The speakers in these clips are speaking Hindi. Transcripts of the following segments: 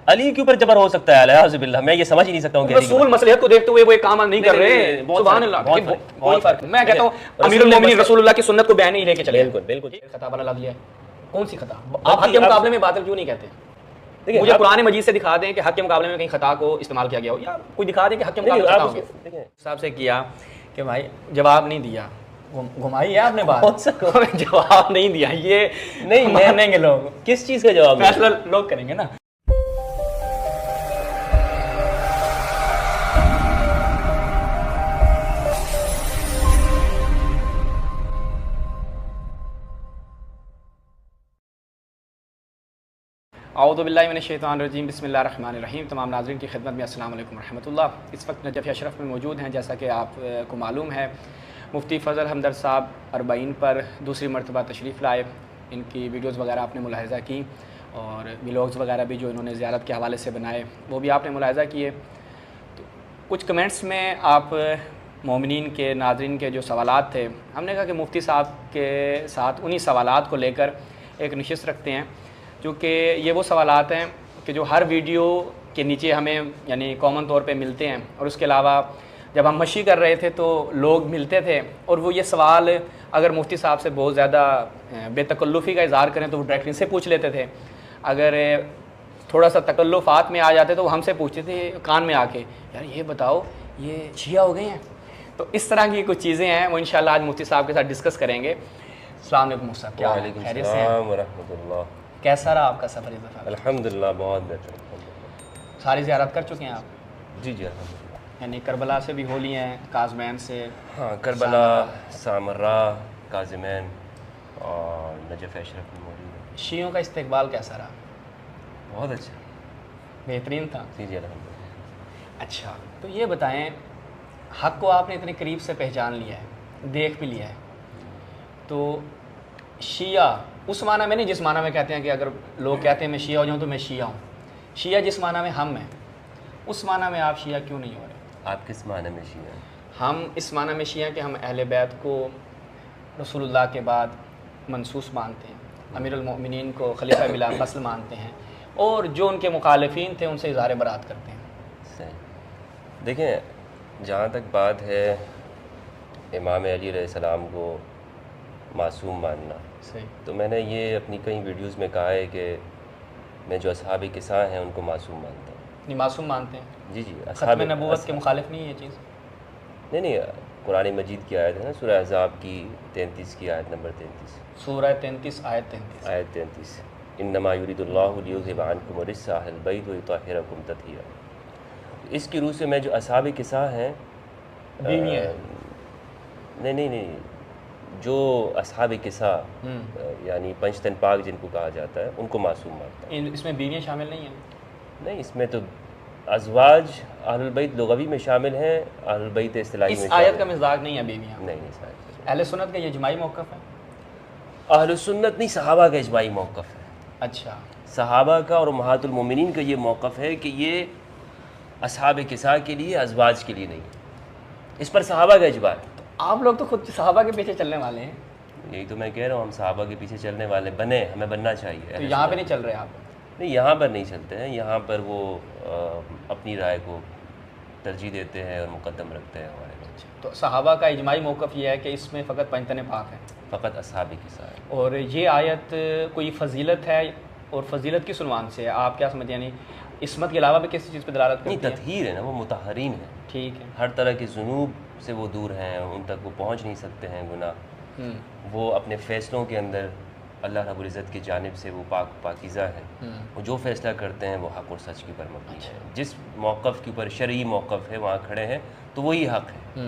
अली के ऊपर जबर हो सकता है, अल्हम्दुलिल्लाह, मैं ये समझ ही नहीं सकता हूँ। रसूल मसलहत को देखते हुए वो एक काम नहीं कर रहे। सुभान अल्लाह, कोई फर्क। मैं कहता हूँ अमीरुल मोमिनीन रसूलुल्लाह की सुन्नत को बयान ही लेके चले। बिल्कुल बिल्कुल। खता वाला लफ्ज़ है, कौन सी खता? आप हक के मुकाबले में बातिल क्यों नहीं कहते? मुझे कुरान मजीद से दिखा दें कि हक के मुकाबले में कहीं खता को इस्तेमाल किया गया हो, या कोई दिखा दें कि हक के मुकाबले में खता हो गया। साहब से किया कि भाई जवाब नहीं दिया, घुमाई है आपने बात, जवाब नहीं दिया, ये नहीं मानेंगे लोग। किस चीज़ का जवाब? फैसला लोग करेंगे ना। औज़ु बिल्लाहि मिनश शैतानिर रजीम, बिस्मिल्लाहिर रहमानिर रहीम। तमाम नाज़रीन की खिदमत में अस्सलाम वालेकुम रहमतुल्लाह। इस वक्त नजफ़ अशरफ में मौजूद हैं। जैसा कि आपको मालूम है, मुफ्ती फ़ज़ल हमदर्द साहब 40 पर दूसरी मरतबा तशरीफ़ लाए। इनकी वीडियोज़ वगैरह आपने मुलाहिज़ा की और व्लॉग्स वगैरह भी जो इन्होंने ज़ियारत के हवाले से बनाए वो भी आपने मुलाहिज़ा किए। तो कुछ कमेंट्स में आप मोमिनीन के, नाज़रीन के जो सवालात थे, हमने कहा कि मुफ्ती साहब के साथ उन्हीं सवालात को लेकर एक नशिस्त रखते हैं, क्योंकि ये वो सवालात हैं कि जो हर वीडियो के नीचे हमें यानी कॉमन तौर पे मिलते हैं। और उसके अलावा जब हम मशी कर रहे थे तो लोग मिलते थे और वो ये सवाल अगर मुफ्ती साहब से बहुत ज़्यादा बेतकल्लुफ़ी का इज़हार करें तो वो डायरेक्ट इनसे पूछ लेते थे। अगर थोड़ा सा तकल्लुफ़ात में आ जाते तो वो हमसे पूछते थे कान में आके, यार ये बताओ ये शिया हो गए हैं। तो इस तरह की कुछ चीज़ें हैं, वो इंशाल्लाह आज मुफ्ती साहब के साथ डिस्कस करेंगे। अस्सलाम वालेकुम मुफ्ती साहब, क्या खैरियत से हैं? वरहमतुल्लाह। कैसा रहा आपका सफ़र? अल्हम्दुलिल्लाह बहुत बेहतर। सारी ज़ियारत कर चुके हैं आप? जी जी अल्हम्दुलिल्लाह। यानी करबला से भी हो ली हैं, काज़मैन से? हाँ, करबला, सामरा, काज़मैन और नजफ़ अशरफ में मौजूद है। शियों का इस्तकबाल कैसा रहा? बहुत अच्छा, बेहतरीन था। जी जी अल्हम्दुलिल्लाह। अच्छा, तो ये बताएं, हक़ को आपने इतने करीब से पहचान लिया है, देख भी लिया है, तो शिया उस माना में नहीं जिस माना में कहते हैं कि अगर लोग कहते हैं मैं शिया हो जाऊँ तो मैं शिया हूँ। शिया जिस माना में हम हैं, उस माना में आप शिया क्यों नहीं हो रहे? आप किस माने में शिया हैं? हम इस माना में शिया कि हम अहले बैत को रसूलुल्लाह के बाद मनसूस मानते हैं, अमीरुल मोमिनीन को खलीफा बिला फ़स्ल मानते हैं, और जो उनके मुखालिफिन थे उनसे इज़हार बरात करते हैं। सही। देखें, जहाँ तक बात है इमाम अली अलैहिस्सलाम को मासूम मानना, सही, तो मैंने ये अपनी कई वीडियोस में कहा है कि मैं जो असहाब किसा हैं उनको मासूम मानता हूँ। नहीं मासूम मानते हैं? जी जी, खत्म नबूवत के मुखालिफ नहीं है ये चीज़? नहीं, कुरान मजीद की आयत है ना, सूरह अहज़ाब की 33 की आयत नंबर 33, सूरह 33 आयत 33, आयत 33, इन्नमा युरिदुल्लाहु लियुज़हिबा अन्कुम रिज्सा अहल बैत व युतहिरकुम तत्हीरा। इसकी रूह से मैं जो असहाब किसा हैं, बीवी हैं? नहीं, जो असहाब किसा यानी पंचतन पाक जिनको कहा जाता है उनको मासूम मानता है। इसमें बीवियाँ शामिल नहीं हैं? नहीं, इसमें तो अज़वाज अहलुल बैत लुग़वी में शामिल हैं, अहलुल बैत इस्तिलाही में इस आयत का मिज़ाक नहीं है बीवियाँ? नहीं शायद। अहले सुन्नत का ये इजमाई मौक़िफ़ है? अहले सुन्नत नहीं, सहाबा का इजमाई मौक़िफ़ है। अच्छा, सहाबा का और उम्महातुल मोमिनीन का ये मौक़िफ़ है कि ये असहाब किसा के लिए, अज़वाज के लिए नहीं, इस पर सहाबा का इजमा है। तो आप लोग तो खुद सहाबा के पीछे चलने वाले हैं। यही तो मैं कह रहा हूँ, हम सहाबा के पीछे चलने वाले बने, हमें बनना चाहिए। तो यहाँ पे नहीं चल रहे आप? नहीं, यहाँ पर नहीं चलते हैं। यहाँ पर वो अपनी राय को तरजीह देते हैं और मुकद्दम रखते हैं हमारे बच्चे। तो सहाबा का इजमाई मौक़िफ़ ये है कि इसमें फ़कत पंचतन पाक है, फ़कत असहाब किसा है। और ये आयत कोई फजीलत है, और फजीलत किस उन्वान से है? आप क्या समझते हैं, यानी इसमत के अलावा भी किसी चीज़ पर दलालत करती है? तत्हीर है ना, वो मुतहरीन है। ठीक है, हर तरह के जुनूब से वो दूर हैं, उन तक वो पहुँच नहीं सकते हैं गुनाह। वो अपने फ़ैसलों के अंदर अल्लाह रब्बुल इज़्ज़त की जानिब से वो पाकीज़ा है। वो जो फ़ैसला करते हैं वो हक़ और सच के ऊपर मबनी है। जिस मौक़िफ़ के ऊपर शरई मौक़िफ़ है वहाँ खड़े हैं तो वही हक़ है।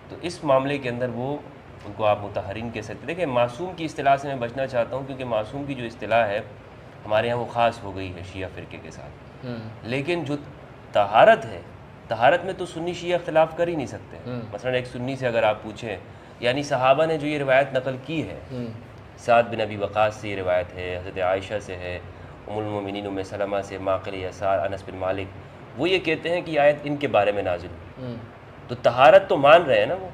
तो इस मामले के अंदर वो उनको आप मुतहरीन कह सकते। देखिए, मासूम की इस्तिलाह से मैं बचना चाहता हूँ, क्योंकि मासूम की जो इस्तिलाह है हमारे यहाँ वो ख़ास हो गई है शिया फ़िरके के साथ। लेकिन जो तहारत है, तहारत में तो सुन्नी शिया इख्तिलाफ़ कर ही नहीं सकते। मसलन एक सुन्नी से अगर आप पूछें, यानी सहाबा ने जो ये रिवायत नकल की है, साद बिन अबी वक़ास से ये रिवायत है, हज़रत आयशा से है, उम्मुल मोमिनीन उम्मे सलमा से, माक़िल यसार, अनस बिन मालिक, वो ये कहते हैं कि आयत इनके बारे में नाज़िल हुई। तो तहारत तो मान रहे हैं ना वो।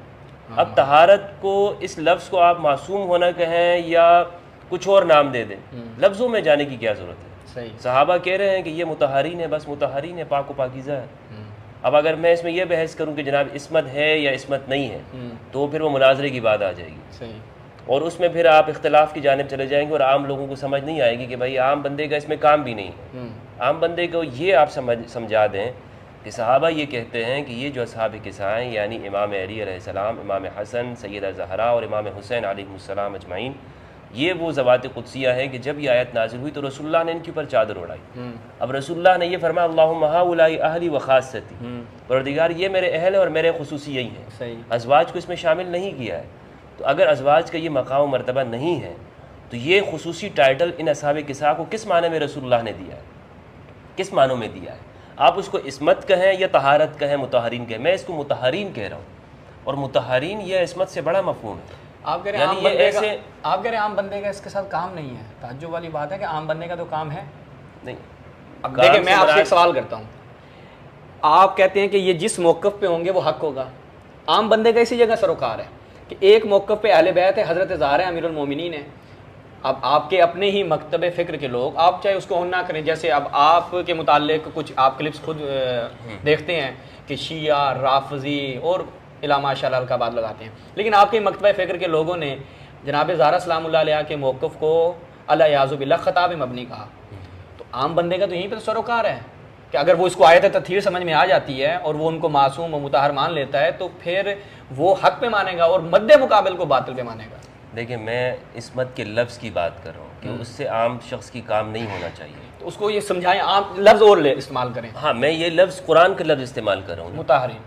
अब तहारत को, इस लफ्ज़ को आप मासूम होना कहें या कुछ और नाम दे दें, लफ्ज़ों में जाने की क्या ज़रूरत है? सही। सहाबा कह रहे हैं कि ये मुतहरीन है, बस मुतहरीन है, पाक व पाकीज़ा है। अब अगर मैं इसमें यह बहस करूं कि जनाब इस्मत है या इस्मत नहीं है, तो फिर वो मुनाजरे की बात आ जाएगी। सही। और उसमें फिर आप इख्तलाफ की जानिब चले जाएंगे और आम लोगों को समझ नहीं आएगी कि भाई आम बंदे का इसमें काम भी नहीं है। आम बंदे को ये आप समझा दें कि सहाबा ये कहते हैं कि ये जो असहाब किसाएँ यानी इमाम अली अलैहिस्सलाम, इमाम हसन, सैयदा ज़हरा और इमाम हुसैन अलैहिस्सलाम अजमाइन, ये वो ज़वात क़ुद्सिया हैं कि जब ये आयत नाज़िल हुई तो रसूलुल्लाह ने इनके ऊपर चादर उड़ाई। अब रसूलुल्लाह ने ये फरमाया अल्लाहुम्मा हाउलाई अहली व खासती, परवरदिगार ये मेरे अहल और मेरे खुसूसी यही हैं। सही। अज़वाज को इसमें शामिल नहीं किया है। तो अगर अज़वाज का ये मकाम मर्तबा नहीं है तो ये खुसूसी टाइटल इन असहाब किसा को किस माने में रसूलुल्लाह ने दिया है, किस मानों में दिया है? आप उसको इस्मत कहें या तहारत कहें, मुतहरीन कहें, मैं इसको मुतहरीन कह रहा हूँ। और मुतहरीन यह इस्मत से बड़ा मफहूम है। आप कह रहे हैं आप कह रहे हैं आम बंदे का इसके साथ काम नहीं है। ताज्जुब वाली बात है कि आम बंदे का तो काम है नहीं। अब देखिए मैं आपसे एक सवाल करता हूँ, आप कहते हैं कि ये जिस मौक़िफ़ पे होंगे वो हक होगा। आम बंदे का इसी जगह सरोकार है कि एक मौक़िफ़ पे अहले बैत है, हज़रत ज़हरा अमीरुल मोमिनीन है। अब आपके अपने ही मकतब फ़िक्र के लोग, आप चाहे उसको ऑन ना करें, जैसे अब आपके मुताल्लिक़ कुछ आप क्लिप्स खुद देखते हैं कि शिया, राफ़ज़ी और इला माशाअल्लाह का बात लगाते हैं, लेकिन आपके मकतब फ़िक्र के लोगों ने जनाब ज़हरा सलामुल्लाह अलैहा के मौक़िफ़ को अला याज़ु बिल्लाह ख़ताब मबनी कहा। तो आम बंदे का तो यहीं पर सरोकार है कि अगर वो इसको आयत तथहीर समझ में आ जाती है और वो उनको मासूम और मुताहर मान लेता है तो फिर वो हक पे मानेगा और मद्दे मुकाबिल को बातिल पे मानेगा। देखिए मैं इस्मत के लफ्ज़ की बात कर रहा हूँ कि उससे आम शख्स की काम नहीं होना चाहिए। तो उसको ये समझाएं, आम लफ्ज़ और इस्तेमाल करें। हाँ, मैं ये लफ्ज़ कुरान का लफ्ज़ इस्तेमाल कर रहा हूँ, मुताहरीन।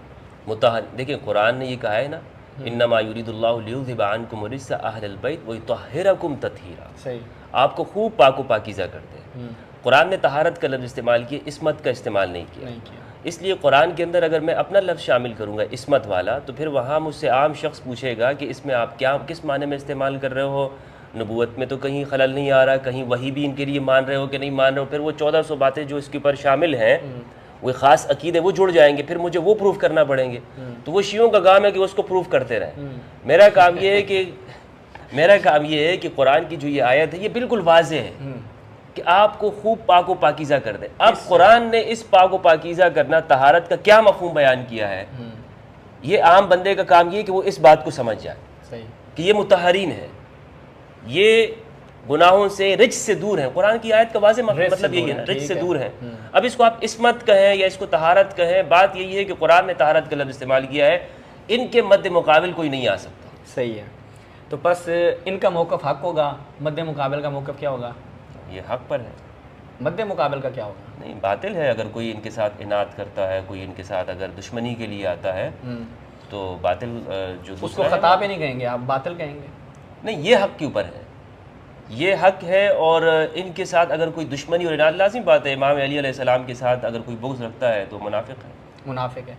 देखिए कुरान ने ये कहा है ना, इन्नमा युरिदुल्लाहु लियुज़हिबा अन्कुम रिज्सा अहलल बैत व युतहिरकुम तत्हीरा। सही। आपको खूब पाक व पाकीज़ा करते हैं। कुरान ने तहारत का लफ्ज़ इस्तेमाल किया, इस्मत का इस्तेमाल नहीं किया। इसलिए कुरान के अंदर अगर मैं अपना लफ्ज़ शामिल करूँगा इस्मत वाला, तो फिर वहाँ मुझसे आम शख्स पूछेगा कि इसमें आप क्या किस माने में इस्तेमाल कर रहे हो, नबूवत में तो कहीं खलल नहीं आ रहा, कहीं वही भी इनके लिए मान रहे हो कि नहीं मान रहे हो। फिर वो 1400 बातें जो इसके ऊपर शामिल हैं, वो ख़ास अकीदे वो जुड़ जाएंगे, फिर मुझे वो प्रूफ करना पड़ेंगे। तो वो शियों का काम है कि उसको प्रूफ करते रहें। मेरा काम ये है कि कुरान की जो ये आयत है ये बिल्कुल वाज़ेह है कि आपको खूब पाक व पाकीज़ा कर दे। अब कुरान ने इस पाक व पाकीज़ा करना, तहारत का क्या मफ़हूम बयान किया है, ये आम बंदे का काम ये है कि वो इस बात को समझ जाए। सही। कि ये मुतहरीन है, ये गुनाहों से, रिज से दूर है। कुरान की आयत का वाज़े मतलब यही है ना, रिज से दूर है। अब इसको आप इस्मत कहें या इसको तहारत कहें, बात यही है कि कुरान ने तहारत का लफ्ज़ इस्तेमाल किया है, इनके मद्दे मुकाबिल कोई नहीं आ सकता। सही है। तो बस इनका मौक़िफ़ हक होगा, मद्दे मुकाबिल का मौक़िफ़ क्या होगा? ये हक पर है। मद्दे मुकाबिल का क्या होगा? नहीं, बातिल है। अगर कोई इनके साथ इनाद करता है, कोई इनके साथ अगर दुश्मनी के लिए आता है तो बातिल जो उसको ख़ता पे नहीं कहेंगे आप, बातिल कहेंगे। नहीं, ये हक के ऊपर है, ये हक है। और इनके साथ अगर कोई दुश्मनी और इनाद, लाज़िम बात है, इमाम अली अलैहिस्सलाम के साथ अगर कोई बुग़्ज़ रखता है तो मुनाफिक है। मुनाफिक है।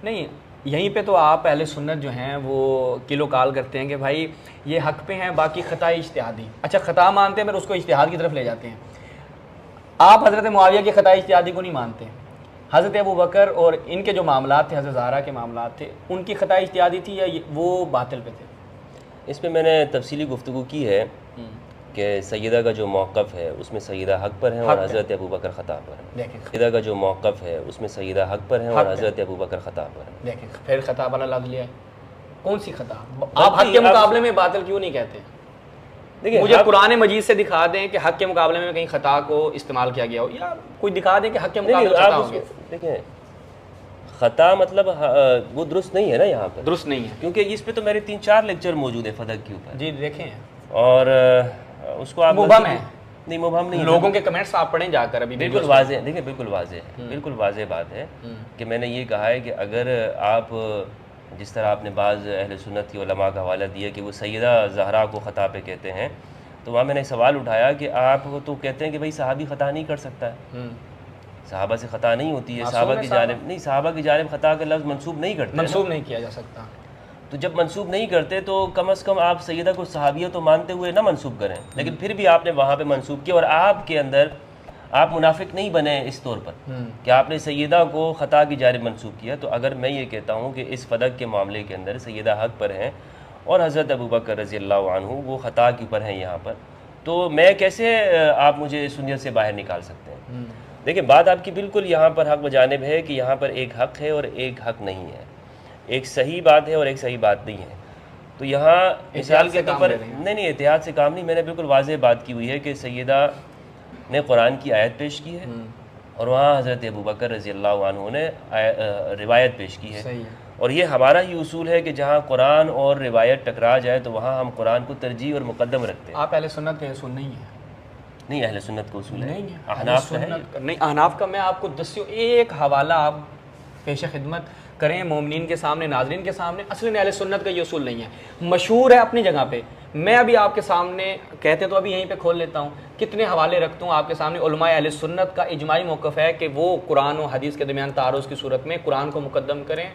नहीं, यहीं पे तो आप अहले सुन्नत जो हैं वो किलो काल करते हैं कि भाई ये हक पे हैं, बाकी ख़ता इज्तिहादी। अच्छा, ख़ता मानते हैं, फिर उसको इज्तिहाद की तरफ ले जाते हैं। आप हज़रत मुआविया की ख़ता इज्तिहादी को नहीं मानते। हज़रत अबू बकर और इनके जो मामलात थे, हज़रत ज़हरा के मामलात थे, उनकी ख़ता इज्तिहादी थी या वो बातिल पे थे? इसमें मैंने तफसीली गुफ्तगू की है कि सैयदा का जो मौक़िफ़ है उसमें सैयदा हक पर है और हज़रत अबू बकर ख़ता पर है। सैयदा का जो मौक़िफ़ है उसमें सैयदा हक पर है और हज़रत अबू बकर ख़ता पर है। देखें, फिर ख़ता वाला लफ्ज़ लिया है, कौन सी ख़ता? आप हक के मुकाबले में बातिल क्यों नहीं कहते? देखिए, मुझे कुरान मजीद से दिखा दें कि हक के मुकाबले में कहीं ख़ता को इस्तेमाल किया गया हो, या कोई दिखा दें कि हक के मुकाबले में ख़ता होंगे। देखें, ख़ता मतलब वो दुरुस्त नहीं है ना, यहाँ पर दुरुस्त नहीं है, क्योंकि इस पे तो मेरे 3-4 लेक्चर मौजूद है फदक के ऊपर। जी देखें, और उसको आप मुबहम है। नहीं, मुबहम नहीं, लोगों के कमेंट्स आप पढ़ें जाकर। अभी बिल्कुल वाज़ेह, देखिए बिल्कुल वाज़ेह है, बिल्कुल वाज़ेह बात है कि मैंने ये कहा है कि अगर आप जिस तरह आपने बाज़ अहले सुन्नत की उलमा का हवाला दिया कि वो सैयदा ज़हरा को ख़ता पे कहते हैं, तो वहाँ मैंने सवाल उठाया कि आप तो कहते हैं कि भाई सहाबी ख़ता नहीं कर सकता है, सहाबा से ख़ता नहीं होती है, सहाबा की जानिब नहीं, सहाबा की जानिब ख़ता का लफ्ज़ मंसूब नहीं करते, मंसूब नहीं किया जा सकता। तो जब मंसूब नहीं करते तो कम अज़ कम आप सैयदा को सहाबिया तो मानते हुए ना मंसूब करें। लेकिन फिर भी आपने वहाँ पे मंसूब किया और आपके अंदर आप मुनाफिक नहीं बने इस तौर पर कि आपने सैयदा को ख़ता की जानिब मंसूब किया। तो अगर मैं ये कहता हूँ कि इस फदक के मामले के अंदर सैयदा हक पर हैं और हज़रत अबू बकर रज़ी अल्लाहु अन्हु वो ख़ता के ऊपर हैं यहाँ पर, तो मैं कैसे आप मुझे सुन्नियत से बाहर निकाल सकते हैं? देखिए, बात आपकी बिल्कुल यहाँ पर हक बजानिब है कि यहाँ पर एक हक है और एक हक नहीं है, एक सही बात है और एक सही बात नहीं है। तो यहाँ मिसाल के तौर पर नहीं एहतियात से काम नहीं, मैंने बिल्कुल वाज़ेह बात की हुई है कि सैयदा ने कुरान की आयत पेश की है और वहाँ हज़रत अबू बकर रज़ी अल्लाह अन्हु ने रिवायत पेश की है। और ये हमारा ही उसूल है कि जहाँ कुरान और रिवायत टकरा जाए तो वहाँ हम कुरान को तरजीह और मुकद्दम रखते हैं। आप अहले सुन्नत का उसूल नहीं है? नहीं, अहले सुन्नत का उसूल है, अहनाफ का है नहीं। अहनाफ का मैं आपको दस्यो एक हवाला आप पेश खिदमत करें मोमिनीन के सामने, नाजरीन के सामने। असलन अहले सुन्नत का ये उसूल नहीं है, मशहूर है अपनी जगह पे। मैं अभी आपके सामने कहते तो अभी यहीं पे खोल लेता हूँ, कितने हवाले रखता हूँ आपके सामने। उलमाए अहले सुन्नत का इजमाई मौक़िफ़ है कि वो कुरान और हदीस के दरमियान तारुज़ की सूरत में कुरान को मुकद्दम करें,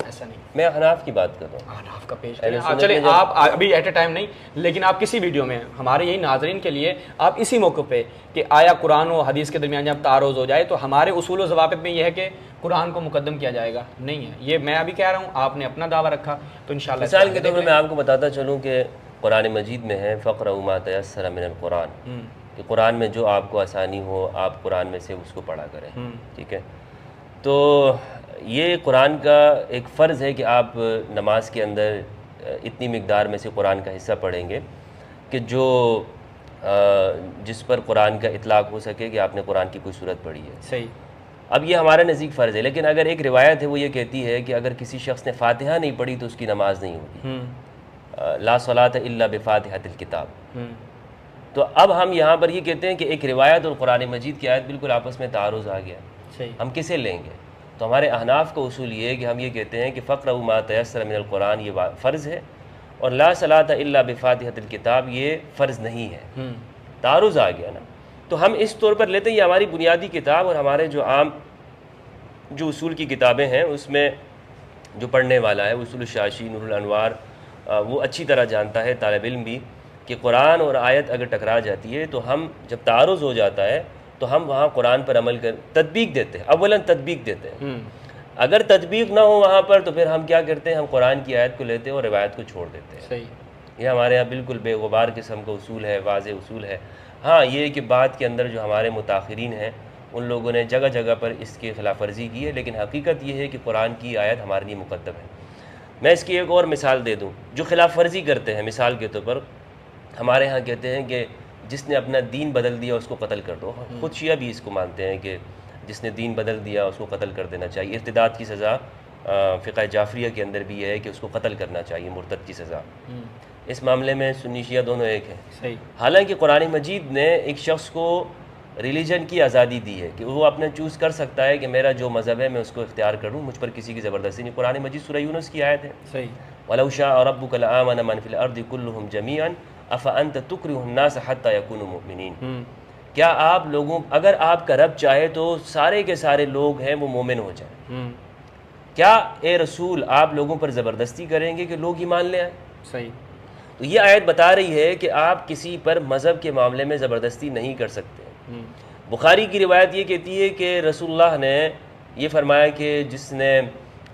ऐसा नहीं। मैं अहनाफ की बात कर रहा हूँ, अहनाफ का पेश करें। चले आप अभी एट ए टाइम नहीं, लेकिन आप किसी वीडियो में हमारे यही नाजरीन के लिए आप इसी मौके पे कि आया कुरान और हदीस के दरमियान जब तारुज़ हो जाए तो हमारे उसूल व ज़वाबित में यह है कि कुरान को मुकद्दम किया जाएगा, नहीं है। ये मैं अभी कह रहा हूँ, आपने अपना दावा रखा, तो इंशाअल्लाह मिसाल के तौर पर मैं आपको बताता चलूँ कि कुरान मजीद में है फ़क़रऊ मा तयस्सर मिनल कुरान, कि कुरान में जो आपको आसानी हो आप कुरान में से उसको पढ़ा करें, ठीक है। तो ये कुरान का एक फ़र्ज़ है कि आप नमाज के अंदर इतनी मिक़दार में से कुरान का हिस्सा पढ़ेंगे कि जो जिस पर कुरान का इतलाक़ हो सके कि आपने कुरान की कोई सूरत पढ़ी है। सही। अब ये हमारे नज़दीक फ़र्ज़ है, लेकिन अगर एक रिवायत है वो ये कहती है कि अगर किसी शख्स ने फ़ातिहा नहीं पढ़ी तो उसकी नमाज नहीं होगी, ला सलात इल्ला बिफ़ातिहतिल किताब। तो अब हम यहाँ पर ये कहते हैं कि एक रिवायत और कुरान मजीद की आयत बिल्कुल आपस में तारुज़ आ गया, सही। हम किसे लेंगे? तो हमारे अहनाफ का उसूल ये है कि हम ये कहते हैं कि फ़क़रऊ मा तयस्सर मिनल कुरान ये फ़र्ज़ है और ला सलात इल्ला बिफ़ातिहतिल किताब ये फ़र्ज़ नहीं है। तारुज़ आ गया ना, तो हम इस तौर पर लेते हैं ये हमारी बुनियादी किताब और हमारे जो आम जो उसूल की किताबें हैं उसमें जो पढ़ने वाला है उसूल शाशी नूरुल अनवार वो अच्छी तरह जानता है, तालिब इल्म भी, कि कुरान और आयत अगर टकरा जाती है तो हम जब तारुज़ हो जाता है तो हम वहाँ कुरान पर अमल कर तदबीक देते हैं, अव्वलन तदबीक देते हैं। अगर तदबीक ना हो वहाँ पर तो फिर हम क्या करते हैं, हम कुरान की आयत को लेते हैं और रिवायत को छोड़ देते हैं। सही। ये हमारे यहाँ बिल्कुल बेगुबार किस्म का उसूल है, वाज़े उसूल है। हाँ, ये कि बात के अंदर जो हमारे मुताखिरीन हैं उन लोगों ने जगह जगह पर इसकी खिलाफ वर्जी की है, लेकिन हकीकत ये है कि कुरान की आयत हमारे लिए मुकद्दम है। मैं इसकी एक और मिसाल दे दूँ, जो खिलाफ वर्जी करते हैं मिसाल के तौर पर हमारे यहाँ कहते हैं कि जिसने अपना दीन बदल दिया उसको कत्ल कर दो। खुद शिया भी इसको मानते हैं कि जिसने दीन बदल दिया उसको कत्ल कर देना चाहिए। इर्तिदाद की सज़ा फ़िक़्ह जाफ़रिया के अंदर भी है कि उसको कत्ल करना चाहिए, मुर्तद की सज़ा। इस मामले में सुन्नी शिया दोनों एक है। सही। हालांकि कुरान मजीद ने एक शख्स को रिलीजन की आज़ादी दी है कि वो अपने चूज़ कर सकता है कि मेरा जो मज़हब है मैं उसको इख्तियार करूँ, मुझ पर किसी की ज़बरदस्ती नहीं। कुरान मजीद सूरह यूनुस की आयत है, सही। वलौ शाअ रब्बुका लआमन मन फिल अर्दि कुल्लुहुम जमीअन अफ़ अंत तुक्रिहुन नास हत्ता यकूनु मुमिनीन। क्या आप लोगों, अगर आपका रब चाहे तो सारे के सारे लोग हैं वो मोमिन हो जाएं, क्या ए रसूल आप लोगों पर ज़बरदस्ती करेंगे कि लोग ईमान ले आए? सही। तो ये आयत बता रही है कि आप किसी पर मज़हब के मामले में ज़बरदस्ती नहीं कर सकते। बुखारी की रिवायत ये कहती है कि रसूलुल्लाह ने ये फरमाया कि जिसने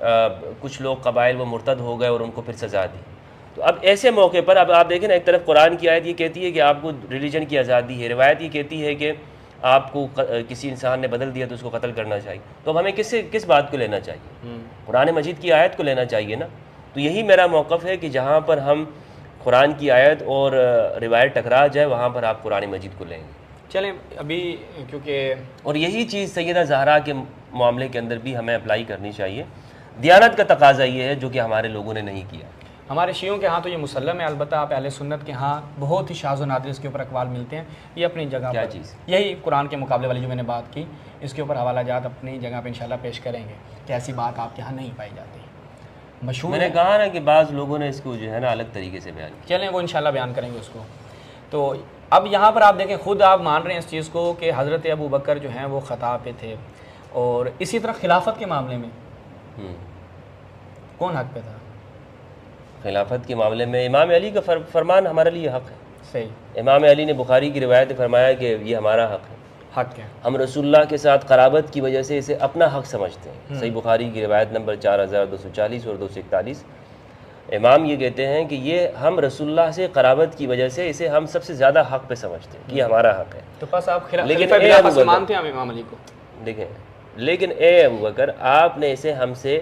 कुछ लोग कबाइल वो मुर्तद हो गए और उनको फिर सज़ा दी। तो अब ऐसे मौके पर अब आप देखें ना, एक तरफ कुरान की आयत ये कहती है कि आपको रिलीजन की आज़ादी है, रिवायत ये कहती है कि आपको किसी इंसान ने बदल दिया तो उसको कत्ल करना चाहिए। तो अब हमें किस बात को लेना चाहिए? कुरान मजीद की आयत को लेना चाहिए ना। तो यही मेरा मौक़िफ़ है कि जहाँ पर हम कुरान की आयत और रिवायत टकरा जाए वहाँ पर आप कुरान मजीद को लेंगे। चलें अभी, क्योंकि और यही चीज़ सैयदा ज़हरा के मामले के अंदर भी हमें अप्लाई करनी चाहिए। दियानत का तकाज़ा ये है जो कि हमारे लोगों ने नहीं किया। हमारे शियों के यहाँ तो ये मुसल्लम है, अलबत्ता आप अहले सुन्नत के यहाँ बहुत ही शाज़ व नादिर इसके ऊपर अक़वाल मिलते हैं। ये अपनी जगह क्या पर चीज़, यही कुरान के मुकाबले वाली जो मैंने बात की, इसके ऊपर हवाला जात अपनी जगह पर इंशाल्लाह पेश करेंगे कि ऐसी बात आपके यहाँ नहीं पाई जाती। मशहूर मैंने कहा ना कि बाज़ लोगों ने इसको जो है ना अलग तरीके से बयान किया। चलें वो इंशाल्लाह बयान करेंगे उसको। तो अब यहाँ पर आप देखें, खुद आप मान रहे हैं इस चीज़ को कि हज़रत अबू बकर जो हैं वो ख़ता पे थे, और इसी तरह खिलाफत के मामले में कौन हक़ पे था? खिलाफत के मामले में इमाम अली का फरमान हमारे लिए हक़ है। सही। इमाम अली ने बुखारी की रिवायत फरमाया कि ये हमारा हक़ है, हक़ है। हम रसूलुल्लाह के साथ क़राबत की वजह से इसे अपना हक़ समझते हैं। सही बुखारी की रिवायत नंबर 4240 और 241। इमाम ये कहते हैं कि ये हम रसूलुल्लाह से क़राबत की वजह से इसे हम सबसे ज़्यादा हक़ पे समझते हैं कि ये हमारा हक़ है। तो बस आप लेकिन मानते हैं इमाम अली को, देखें, लेकिन ए अबू बकर आपने इसे हमसे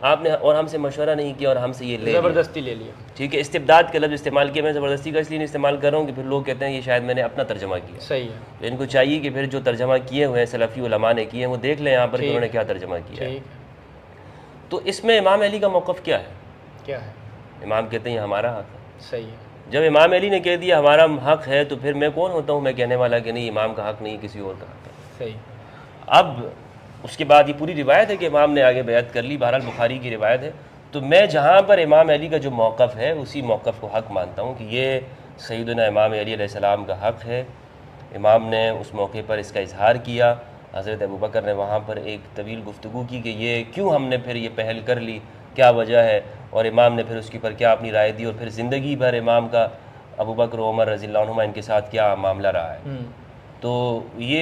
आपने और हमसे मशवरा नहीं किया और हमसे ये ज़बरदस्ती ले लिया। ठीक है, इस्तिबदाद का लफ्ज़ इस्तेमाल किया। मैं ज़बरदस्ती का इसलिए नहीं इस्तेमाल कर रहा हूँ कि फिर लोग कहते हैं ये शायद मैंने अपना तर्जमा किया। सही है, तो इनको चाहिए कि फिर जो तर्जमा किए हुए हैं सलफ़ी उलमा ने किए हैं वो देख लें यहाँ पर कि उन्होंने क्या तर्जमा किया है। तो इसमें इमाम अली का मौक़िफ़ क्या है? क्या है? इमाम कहते हैं ये हमारा हक़ है। सही है। जब इमाम अली ने कह दिया हमारा हक़ है तो फिर मैं कौन होता हूँ मैं कहने वाला कि नहीं इमाम का हक़ नहीं किसी और का हक़ है। सही। अब उसके बाद ये पूरी रिवायत है कि इमाम ने आगे बैत कर ली, बहरहाल बुखारी की रिवायत है। तो मैं जहाँ पर इमाम अली का जो मौक़िफ़ है उसी मौक़िफ़ को हक़ मानता हूँ कि ये सैयदना इमाम अली अलैहिस्सलाम का हक़ है। इमाम ने उस मौके पर इसका इजहार किया। हज़रत अबू बकर ने वहाँ पर एक तवील गुफ्तगू की कि ये क्यों हमने फिर ये पहल कर ली, क्या वजह है, और इमाम ने फिर उसके पर क्या अपनी राय दी, और फिर ज़िंदगी भर इमाम का अबू बकर उमर रज़ियल्लाहु अन्हुमा इनके साथ क्या मामला रहा है। तो ये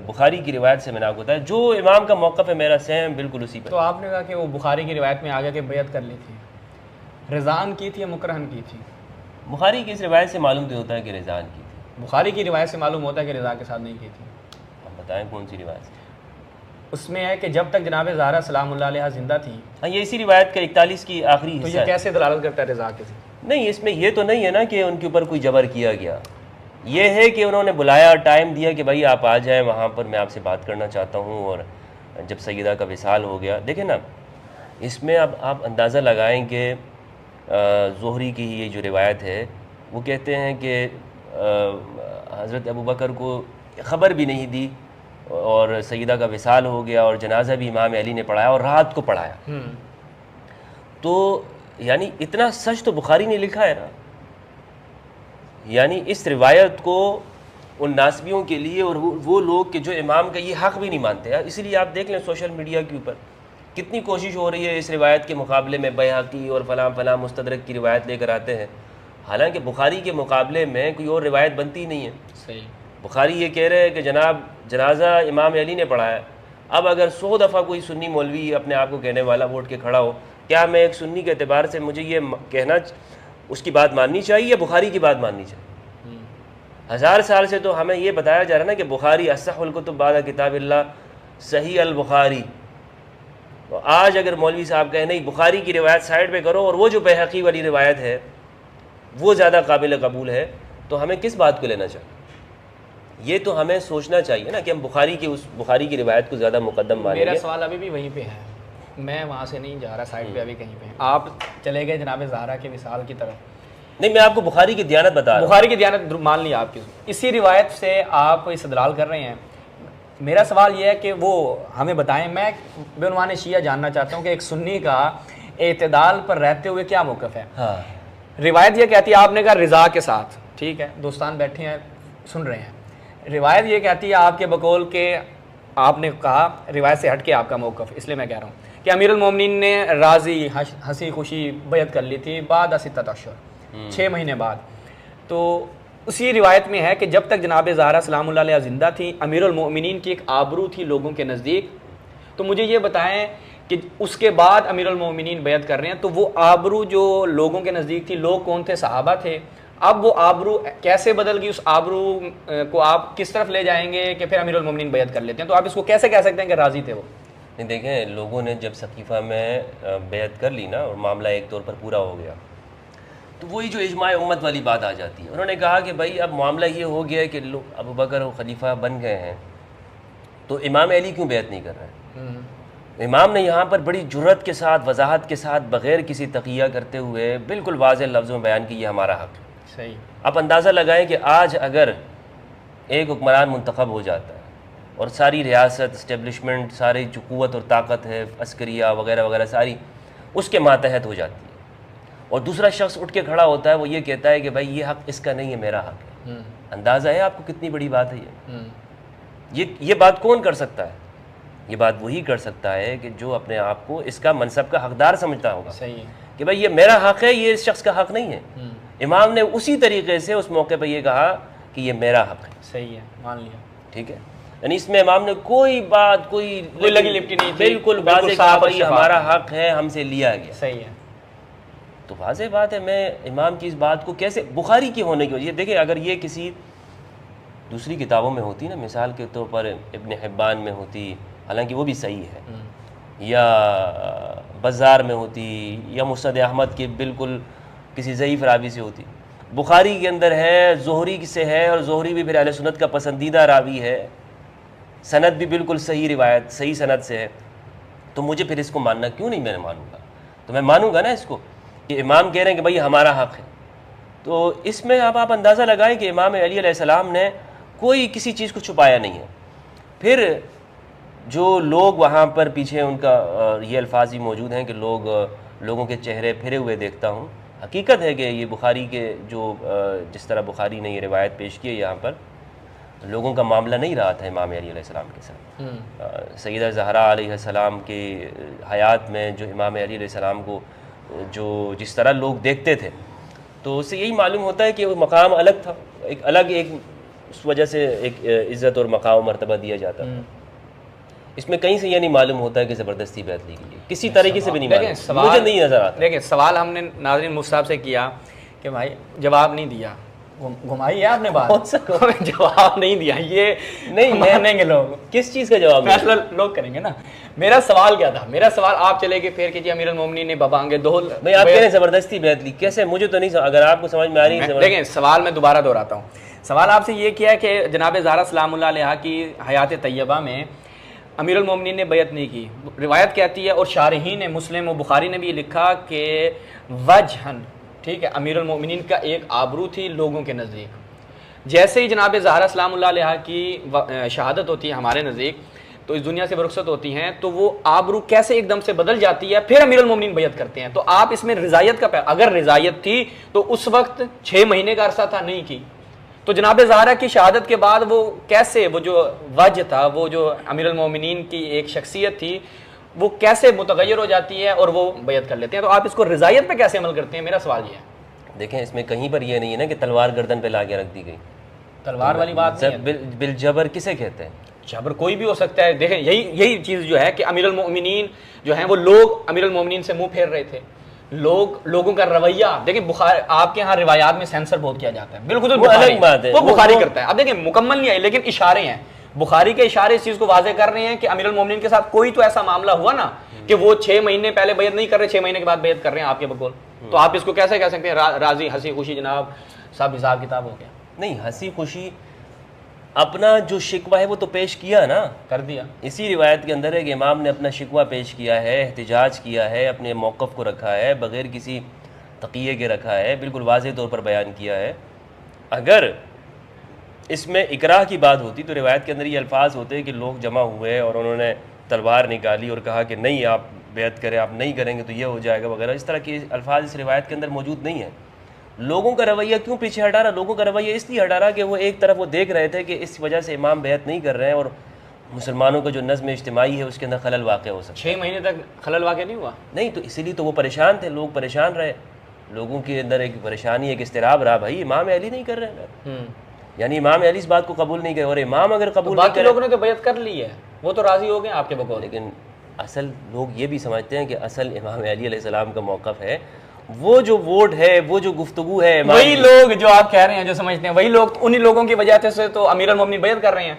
बुखारी की रिवायत से मैंने आपको बताया जो इमाम का मौक़िफ़ है मेरा सेम बिल्कुल उसी पर। तो आपने कहा कि वो बुखारी की रिवायत में आगे के बैत कर ली थी, रिज़ान की थी या मुकरहन की थी? बुखारी की इस रिवायत से मालूम तो होता है कि रिज़ान की थी। बुखारी की रिवायत से मालूम होता है कि रिज़ा के साथ नहीं की थी। आप बताएं कौन सी रिवायत? उसमें है कि जब तक जनाब ज़हरा सलामुल्लाह अलैहा जिंदा थी। हाँ, ये इसी रिवायत का 41 की आखिरी हिस्सा। तो ये कैसे दलालत करता है रिज़ा के? नहीं, इसमें ये तो नहीं है ना कि उनके ऊपर कोई जबर किया गया। ये है कि उन्होंने बुलाया, टाइम दिया कि भाई आप आ जाएं वहाँ पर, मैं आपसे बात करना चाहता हूँ। और जब सैयदा का विसाल हो गया, देखें ना, इसमें अब आप अंदाज़ा लगाएं कि ज़ुहरी की ये जो रिवायत है वो कहते हैं कि हज़रत अबू बकर को ख़बर भी नहीं दी और सैयदा का विसाल हो गया और जनाजा भी इमाम अली ने पढ़ाया और रात को पढ़ाया। तो यानी इतना सच तो बुखारी ने लिखा है ना। यानी इस रिवायत को उन नासबियों के लिए और वो लोग के जो इमाम का ये हक़ भी नहीं मानते यार। इसलिए आप देख लें सोशल मीडिया के ऊपर कितनी कोशिश हो रही है इस रिवायत के मुकाबले में बैहक़ी और फ़लाँ मुस्तदरक की रिवायत लेकर आते हैं, हालांकि बुखारी के मुकाबले में कोई और रिवायत बनती नहीं है। सही। बुखारी ये कह रहे हैं कि जनाब जनाजा इमाम अली ने पढ़ाया। अब अगर 100 दफ़ा कोई सुन्नी मौलवी अपने आप को कहने वाला वोट के खड़ा हो, क्या मैं एक सुन्नी के एतबार से मुझे ये कहना उसकी बात माननी चाहिए या बुखारी की बात माननी चाहिए? 1000 साल से तो हमें ये बताया जा रहा है ना कि बुखारी अस्सहुल कुतुब बाद किताबिल्लाह सही अल बुखारी। तो आज अगर मौलवी साहब कहें नहीं बुखारी की रिवायत साइड पे करो और वो जो बैहक़ी वाली रिवायत है वो ज़्यादा काबिल कबूल है, तो हमें किस बात को लेना चाहिए? ये तो हमें सोचना चाहिए ना कि हम बुखारी की रिवायत को ज़्यादा मुकद्दम मानेंगे। मेरा सवाल अभी भी वहीं पे है, मैं वहाँ से नहीं जा रहा, साइड पे अभी कहीं पे। आप चले गए जनाब ज़हरा के विसाल की तरफ। नहीं, मैं आपको बुखारी की दियानत बता रहा हूँ। बुखारी की दियानत मान ली आपकी, इसी रिवायत से आप इस्तदलाल कर रहे हैं। मेरा सवाल ये है कि वो हमें बताएं। मैं बेउनवाने शिया जानना चाहता हूँ कि एक सुन्नी का एतदाल पर रहते हुए क्या मौक़िफ़ है। हाँ। रिवायत ये कहती है, आपने कहा रिज़ा के साथ, ठीक है, दोस्तान बैठे हैं सुन रहे हैं। रिवायत ये कहती है आपके बकौल के, आपने कहा रिवायत से हट के आपका मौक़िफ़, इसलिए मैं कह रहा हूँ कि अमीरुल मोमिनीन ने राज़ी हंसी खुशी बैत कर ली थी बाद 6 अशहुर, 6 महीने बाद। तो उसी रिवायत में है कि जब तक जनाब ज़हरा सलामुल्लाह अलैहा ज़िंदा थी अमीरुल मोमिनीन की एक आबरू थी लोगों के नज़दीक। तो मुझे ये बताएं कि उसके बाद अमीरुल मोमिनीन बैत कर रहे हैं, तो वो आबरू जो लोगों के नज़दीक थी, लोग कौन थे? सहाबा थे। अब वो आबरू कैसे बदल गई? उस आबरू को आप किस तरफ ले जाएंगे कि फिर अमीरुल मोमिनीन बैत कर लेते हैं? तो आप इसको कैसे कह सकते हैं कि राज़ी थे वो? नहीं, देखें, लोगों ने जब सकीफ़ा में बैत कर ली ना और मामला एक तौर पर पूरा हो गया, तो वही जो इजमाए उम्मत वाली बात आ जाती है। उन्होंने कहा कि भाई अब मामला ये हो गया है कि लोग अबू बकर खलीफा बन गए हैं, तो इमाम अली क्यों बैत नहीं कर रहे हैं? इमाम ने यहाँ पर बड़ी जुर्रत के साथ, वजाहत के साथ, बग़ैर किसी तकिया करते हुए बिल्कुल वाज़ेह लफ्ज़ों में बयान की ये हमारा हक़ है। सही। आप अंदाज़ा लगाएं कि आज अगर एक हुक्मरान मुंतखब हो जाता है और सारी रियासत, इस्टेब्लिशमेंट, सारी जो क़ुव्वत और ताकत है, अस्करिया वगैरह वगैरह सारी उसके मातहत हो जाती है, और दूसरा शख्स उठ के खड़ा होता है, वो ये कहता है कि भाई ये हक़ इसका नहीं है, मेरा हक़ है। अंदाज़ा है आपको कितनी बड़ी बात है ये बात कौन कर सकता है? ये बात वही कर सकता है कि जो अपने आप को इसका मनसब का हकदार समझता होगा। सही है कि भाई ये मेरा हक़ है, ये इस शख्स का हक़ नहीं है। इमाम ने उसी तरीके से उस मौके पर यह कहा कि ये मेरा हक़ है। सही है, मान लिया। ठीक है। यानी इसमें इमाम ने कोई बात कोई लगी लिपटी नहीं थी, बिल्कुल वाज़ेह कहा भाई हमारा हक है, हमसे लिया गया। सही है। तो वाज़ेह बात है, मैं इमाम की इस बात को कैसे, बुखारी की होने की वजह, देखिए अगर ये किसी दूसरी किताबों में होती ना, मिसाल के तौर पर इब्न हिब्बान में होती, हालांकि वो भी सही है, या बाज़ार में होती, या मुस्नद अहमद के बिल्कुल किसी ज़ईफ़ रावी से होती, बुखारी के अंदर है, ज़ोहरी से है, और ज़ोहरी भी फिर अहले सुन्नत का पसंदीदा रावी है, सनद भी बिल्कुल सही रिवायत, सही सनद से है, तो मुझे फिर इसको मानना क्यों नहीं, मैं मानूंगा? तो मैं मानूंगा ना इसको कि इमाम कह रहे हैं कि भाई हमारा हक़ है। तो इसमें अब आप अंदाज़ा लगाएं कि इमाम अली अलैहिस्सलाम ने कोई किसी चीज़ को छुपाया नहीं है। फिर जो लोग वहाँ पर पीछे, उनका ये अल्फाज ही मौजूद हैं कि लोगों के चेहरे फिरे हुए देखता हूँ। हकीकत है कि ये बुखारी के जो जिस तरह बुखारी ने ये रिवायत पेश की है, यहाँ पर लोगों का मामला नहीं रहा था इमाम अली अलैहिस्सलाम के साथ। सैयदा ज़हरा अलैहिस्सलाम के हयात में जो इमाम अली अलैहिस्सलाम को जो जिस तरह लोग देखते थे, तो उससे यही मालूम होता है कि वो मकाम अलग था, एक अलग, एक उस वजह से एक इज़्ज़त और मकाम मर्तबा दिया जाता था। इसमें कहीं से ये नहीं मालूम होता है कि ज़बरदस्ती बैत ली गई, किसी तरीके से भी नहीं मालूम, मुझे नहीं नज़र आता। देखिए सवाल हमने नाज़रीन मुफ्ती से किया कि भाई जवाब नहीं दिया, घुमाई है आपने बात, जवाब नहीं दिया, ये नहीं मानेंगे लोग। किस चीज़ का जवाब फैसला लोग करेंगे ना। मेरा सवाल क्या था, मेरा सवाल आप चले गए फिर कि जी अमीरुल मोमिनीन ने बबांगे दो, भाई आप कह रहे हैं ज़बरदस्ती बैत ली, कैसे? मुझे तो नहीं, अगर आपको समझ में आ रही है। देखें सवाल मैं दोबारा दोहराता हूँ, सवाल आपसे ये किया कि जनाब ज़हरा सलामुल्लाह अलैहा की हयात तैयबा में अमीरुल मोमिनीन ने बैत नहीं की। रिवायत कहती है, और शारहीन ने मुस्लिम और बुखारी ने भी लिखा कि वजहन, ठीक है, अमीरुल मोमिनीन का एक आबरू थी लोगों के नज़दीक। जैसे ही जनाब ज़हरा सलामुल्लाह अलैहा की शहादत होती है हमारे नज़दीक, तो इस दुनिया से रुखसत होती हैं, तो वो आबरू कैसे एकदम से बदल जाती है, फिर अमीरुल मोमिनीन बैत करते हैं। तो आप इसमें रिजायत का, अगर रिजायत थी तो उस वक्त 6 महीने का अरसा था, नहीं की, तो जनाब ज़हरा की शहादत के बाद वो कैसे, वो जो वजह था, वो जो अमीरुल मोमिनीन की एक शख्सियत थी, वो कैसे मुतगय्यर हो जाती है और वो बैत कर लेते हैं? तो आप इसको रिजायत पे कैसे अमल करते हैं, मेरा सवाल ये है। देखें इसमें कहीं पर ये नहीं है ना कि तलवार गर्दन पे लाके रख दी गई, तलवार वाली बात नहीं है। बिल जबर किसे कहते हैं? जबर कोई भी हो सकता है। देखें यही चीज़ जो है कि अमीरुल मोमिनीन जो है, वो लोग अमीरुल मोमिनीन से मुंह फेर रहे थे, लोगों का रवैया। देखिए बुखारी, आपके यहाँ रिवायात में सेंसर बहुत किया जाता है, बिल्कुल अलग बात है, वो बुखारी करता है। अब देखिए मुकम्मल नहीं है, लेकिन इशारे हैं, बुखारी के इशारे इस चीज को वाज़ेह कर रहे हैं कि अमीरुल मोमिनीन के साथ कोई तो ऐसा मामला हुआ ना कि वो 6 महीने पहले बैत नहीं कर रहे, 6 महीने के बाद बैत कर रहे हैं आपके बकौल। तो आप इसको कैसे कह सकते हैं राजी हंसी खुशी जनाब सब हिसाब किताब हो गया? नहीं, हंसी खुशी अपना जो शिकवा है वो तो पेश किया ना, कर दिया। इसी रिवायत के अंदर है कि इमाम ने अपना शिकवा पेश किया है, एहतिजाज किया है, अपने मौक़िफ़ को रखा है, बग़ैर किसी तक़िये के रखा है, बिल्कुल वाज़ेह तौर पर बयान किया है। अगर इसमें इकराह की बात होती तो रिवायत के अंदर ये अल्फाज होते हैं कि लोग जमा हुए और उन्होंने तलवार निकाली और कहा कि नहीं आप बैत करें, आप नहीं करेंगे तो ये हो जाएगा वगैरह। इस तरह के अल्फाज इस रिवायत के अंदर मौजूद नहीं है। लोगों का रवैया क्यों पीछे हटा रहा? लोगों का रवैया इसलिए हटा रहा कि वो एक तरफ वो देख रहे थे कि इस वजह से इमाम बैत नहीं कर रहे हैं और मुसलमानों का जो नज़्म इज्तिमाई है उसके अंदर खलल वाक़ हो सकता है। 6 महीने तक खलल वाक़ नहीं हुआ? नहीं, तो इसीलिए तो वो परेशान थे, लोग परेशान रहे, लोगों के अंदर एक परेशानी, एक इस्तिराब रहा, भाई इमाम अली नहीं कर रहे हैं, यानी इमाम अली इस बात को कबूल नहीं करे। और इमाम अगर कबूल तो बाकी लोगों ने तो बैत कर ली है, वो तो राज़ी हो गए आपके बकौल। लेकिन असल लोग ये भी समझते हैं कि असल इमाम अली अलैहिस्सलाम का मौक़िफ़ है, वो जो वोट है, वो जो गुफ्तगू है, वही लोग जो आप कह रहे हैं, जो समझते हैं, वही लोग, उन्हीं लोगों की वजह से तो अमीरुल मोमिनीन बैत कर रहे हैं।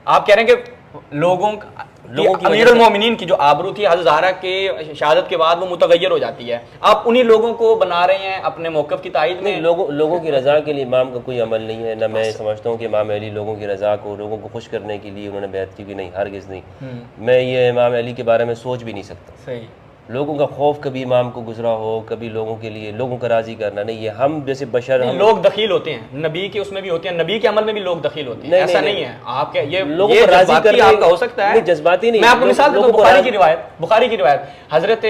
आप कह रहे हैं कि लोगों की अमीरुल मोमिनीन की जो आबरू थी हज़रत ज़हरा के शहादत के बाद वो मुतगय्यर हो जाती है, आप उन्हीं लोगों को बना रहे हैं अपने मौक़िफ़ की तायीद में। लोगों की रज़ा के लिए इमाम का कोई अमल नहीं है। ना मैं समझता हूँ कि इमाम अली लोगों की रज़ा को, लोगों को खुश करने के लिए उन्होंने बैत की, नहीं, हरगिज़ नहीं। मैं ये इमाम अली के बारे में सोच भी नहीं सकता। सही, लोगों का खौफ कभी इमाम को गुजरा हो, कभी लोगों के लिए लोगों का राज़ी करना नहीं है। हम जैसे बशर, हम लोग दखील होते हैं, नबी के उसमें भी होते हैं, नबी के अमल में भी लोग दखील होते हैं, ऐसा नहीं है। आपके ये लोगों को राज़ी करना आपका हो सकता है, जज्बाती नहीं। मैं आपको मिसाल देता हूं, बुखारी की रिवायत हजरत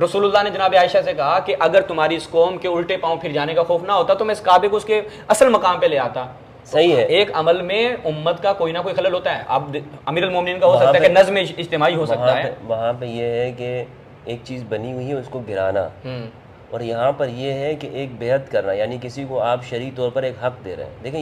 रसूलुल्लाह ने जनाब आयशा से कहा कि अगर तुम्हारी इस कौम के उल्टे पांव फिर जाने का खौफ ना होता तो मैं इस काबे को उसके असल मकाम पे ले आता। सही है, एक अमल में उम्मत का कोई ना कोई खलल होता है। अब अमीरुल मोमिनीन का हो सकता है कि नज़्म इज्तिमाई हो सकता है, वहाँ पे ये है कि एक चीज़ बनी हुई है उसको गिराना, और यहाँ पर ये है कि एक बेहद करना, यानी किसी को आप शरई तौर पर एक हक दे रहे हैं। देखें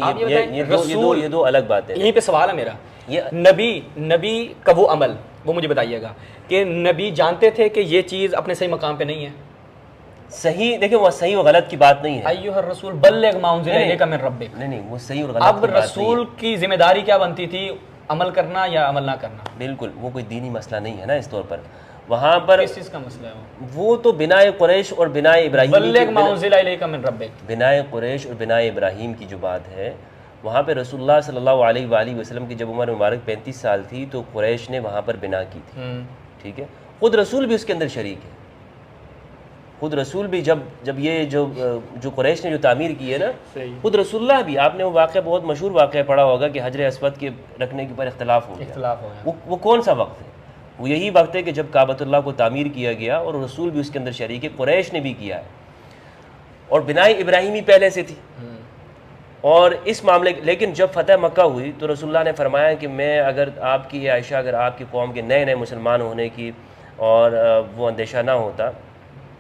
ये दो अलग बातें। यहीं पे सवाल है मेरा, ये नबी का वो अमल वो मुझे बताइएगा कि नबी जानते थे कि ये चीज़ अपने सही मकाम पे नहीं है? सही, देखिए वो सही और गलत की बात नहीं है। अय्युहर रसूल बल्लिग मा उनज़िला इलैका मिन रब्बिक। नहीं, वो सही और गलत अब रसूल की जिम्मेदारी क्या बनती थी, अमल करना या अमल ना करना? बिल्कुल, वो कोई दीनी मसला नहीं है ना इस तौर पर। वहाँ पर किस चीज़ का मसला है वो तो बिनाए कुरैश और बिनाए इब्राहीम, बल्लिग मा उनज़िला इलैका मिन रब्बिक, बिनाए कुरैश और बिनाए इब्राहीम की जो बात है, वहाँ पे रसूलुल्लाह सल्लल्लाहु अलैहि वसल्लम की जब उम्र मुबारक 35 साल थी तो कुरैश ने वहाँ पर बिना की थी, ठीक है। खुद रसूल भी उसके अंदर शरीक है। खुद रसूल भी जब ये जो कुरैश ने जो तामीर की है ना, खुद रसूलुल्लाह भी, आपने वो वाक़या बहुत मशहूर वाक़या पढ़ा होगा कि हजर अस्वद के रखने के पर इख्तलाफ हो गया। वो कौन सा वक्त है? वो यही वक्त है कि जब काबतुल्लाह को तामीर किया गया और रसूल भी उसके अंदर शरीक है, कुरैश ने भी किया है और बिनाई इब्राहिमी पहले से थी। और इस मामले, लेकिन जब फतह मक्का हुई तो रसूलुल्लाह ने फरमाया कि मैं अगर आपकी आयशा, अगर आपकी कौम के नए नए मुसलमान होने की और वो अंदेशा ना होता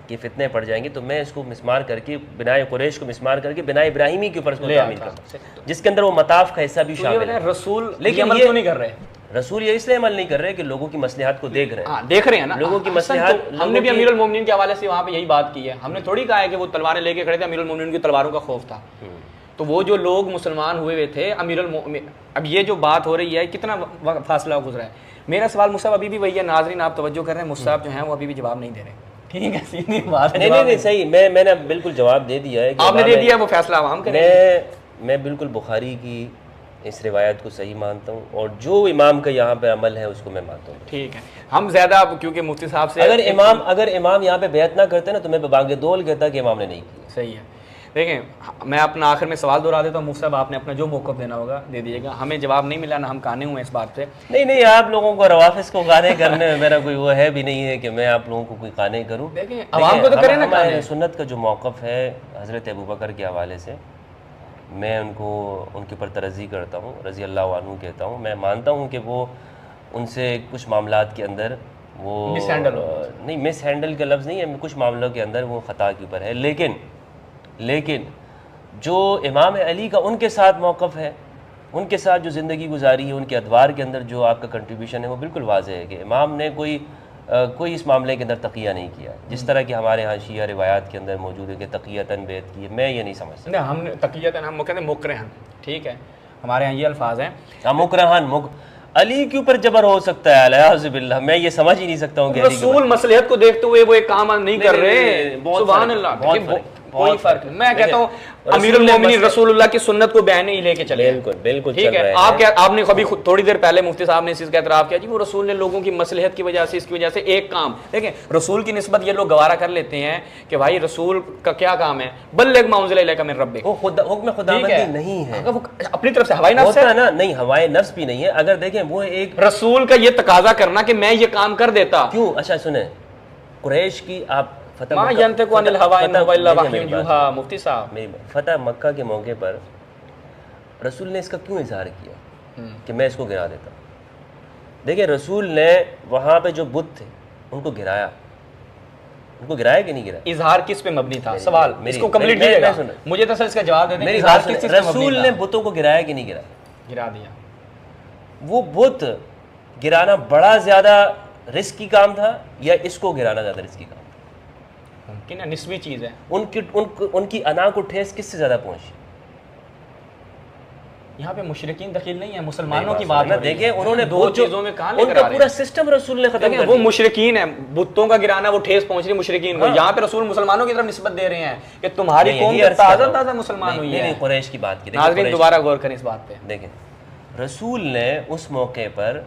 कि फितने पड़ जाएंगे, तो मैं इसको मिसमार करके, बिनाए कुरैश को मिसमार करके बिनाए इब्राहिमी के ऊपर तामीर करता, जिसके अंदर वो मताफ का हिस्सा भी शामिल है। रसूल लेकिन ये नहीं कर रहे, रसूल ये इसलिए अमल नहीं कर रहे कि लोगों की मसलहत को देख रहे हैं। देख रहे हैं ना लोगों की मसलहत। हमने भी अमीरुल मोमिनीन के हवाले से वहाँ पे यही बात की है। हमने थोड़ी कहा है कि वो तलवारें लेके खड़े थे, अमीरुल मोमिनीन की तलवारों का खौफ था। तो वो जो लोग मुसलमान हुए थे अब ये जो बात हो रही है, कितना फासला गुजरा है। मेरा सवाल मुसाब अभी भी वही है, नाजरीन आप तवज्जो कर रहे हैं, मुसाब जो है वो अभी भी जवाब नहीं दे रहे। ठीक है, सीधी बात है। नहीं सही, मैंने बिल्कुल जवाब दे दिया है। आपने दे दिया, वो फैसला आवाम करेंगे। मैं बिल्कुल बुखारी की इस रिवायत को सही मानता हूँ और जो इमाम का यहाँ पे अमल है उसको मैं मानता हूँ। ठीक है, हम ज़्यादा क्योंकि मुफ्ती साहब से अगर इमाम यहाँ पे बैत ना करते ना तो मैं बांगे दोल कहता कि इमाम ने नहीं किया। सही है। देखें, मैं अपना आखिर में सवाल दोहरा देता हूँ। मुफ्ती साहब आपने अपना जो मौक़िफ़ देना होगा दे दीजिएगा। हमें जवाब नहीं मिला ना हम काने हुए इस बात से। नहीं, आप लोगों को रवाफिस को काने करने में मेरा कोई वो है भी नहीं है कि मैं आप लोगों को कोई काने करूँ। देखें, अवाम को तो करें ना काने। सुन्नत का जो मौक़िफ़ है हज़रत अबू बकर के हवाले से, मैं उनके ऊपर तरज़ी करता हूँ, रज़ी अल्लाह अन्हु कहता हूँ। मैं मानता हूँ कि वो उनसे कुछ मामलात के अंदर वो मिस हैंडल का लफ्ज़ नहीं है, कुछ मामलों के अंदर वो ख़ता के ऊपर है। लेकिन जो इमाम अली का उनके साथ मौक़िफ़ है, उनके साथ जो ज़िंदगी गुजारी है, उनके अदवार के अंदर जो आपका कंट्रीब्यूशन है, वो बिल्कुल वाज़ेह है कि इमाम ने कोई इस मामले के अंदर तकिया नहीं किया, जिस तरह की हमारे यहाँ शिया रिवायात के अंदर मौजूद है कि तकियतन बैत की है। मैं ये नहीं समझता। नहीं, हमने तकियतन, हम कहते हैं मुकरहन, ठीक है, हमारे यहाँ ये अल्फाज हैं। मुकरहन अली के ऊपर जबर हो सकता है, अल्हम्दुलिल्लाह, मैं ये समझ ही नहीं सकता हूँ कि रसूल मसलहत को देखते हुए वो एक काम नहीं कर रहे। सुभान अल्लाह, कोई फर्क नहीं। मैं कहता हूँ अमीरुल मोमिनीन रसूलुल्लाह की सुन्नत को बयान ही लेके चले। बिल्कुल ठीक है। आपने कभी थोड़ी देर पहले मुफ्ती साहब ने इस चीज़ का एतराफ़ किया जी वो रसूल ने लोगों की मसलहत की वजह से, इसकी वजह से एक काम, देखें रसूल की निस्बत ये लोग गवारा कर लेते हैं कि भाई रसूल का क्या काम है, बल्लिग मा उनज़िला इलैका मिन रब्बिक। वो हुक्म खुदाबंदी नहीं है, वो अपनी तरफ से हवाई नफ्स है ना। नहीं, हवाई नफ्स भी नहीं है। अगर देखें वो एक रसूल का ये तकाजा करना कि मैं ये काम कर देता क्यों। अच्छा सुने, कुरैश की आप मुफ्ती साहब, फतह मक्का के मौके पर रसूल ने इसका क्यों इजहार किया कि मैं इसको गिरा देता। देखिए रसूल ने वहाँ पे जो बुत थे उनको गिराया कि नहीं गिराया? इजहार किस पे मबनी था? सवाल इसको कंप्लीट कीजिएगा, मुझे तो सर इसका जवाब दे दें। रसूल ने बुतों को गिराया कि नहीं गिराया? गिरा दिया। वो बुत गिराना बड़ा ज्यादा रिस्की काम था या इसको गिराना ज्यादा रिस्की काम? मुमकिन है, निस्बी चीज़ है। उनकी अना को ठेस किससे ज़्यादा पहुंची? यहाँ पे मुशरिकीन दखील नहीं है, मुसलमानों की बात है। देखिए उन्होंने दो चीज़ों में कहाँ लेकर आ रहे हैं? पूरा सिस्टम रसूल ने खत्म कर दिया। वो मुशरिकीन है, बुतों का गिराना वो ठेस पहुंच रही मुशरिकीन को। यहाँ पे रसूल मुसलमानों की तरफ निस्बत दे रहे हैं कि तुम्हारी कौम ताज़ा मुसलमान हुई है। कुरैश की बात की, नाज़रीन दोबारा गौर करें इस बात पे। देखें रसूल ने उस मौके पर,